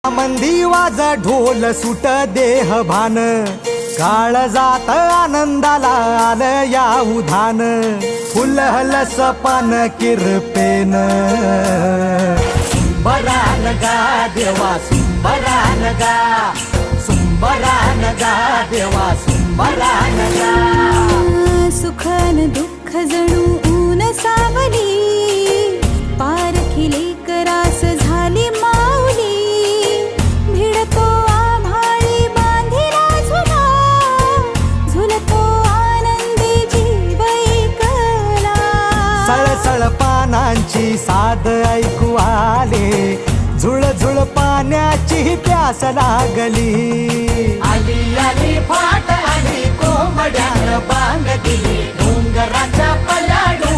मंदी वाज ढोल सुट देह भान, काळ जात आनंदाला आलं या उधान, फुलहल सपन किरपेन. सुंबरान गा देवा सुंबरान गा, सुंबरान गा देवा सुंबरान गा. सुख न दुःख जणू ऊन सावली, पारखिले करास झाली माऊली. भिडतो आभाळी बांधिला झुला, झुलतो आनंदी जीव एकला. सळसळ पानांची साद ऐकू आले, झुळझुळ पाण्याची प्यास लागली. आली आली फाट आली कोंबड्यानं बांग दिली, डोंगराच्या पलाडू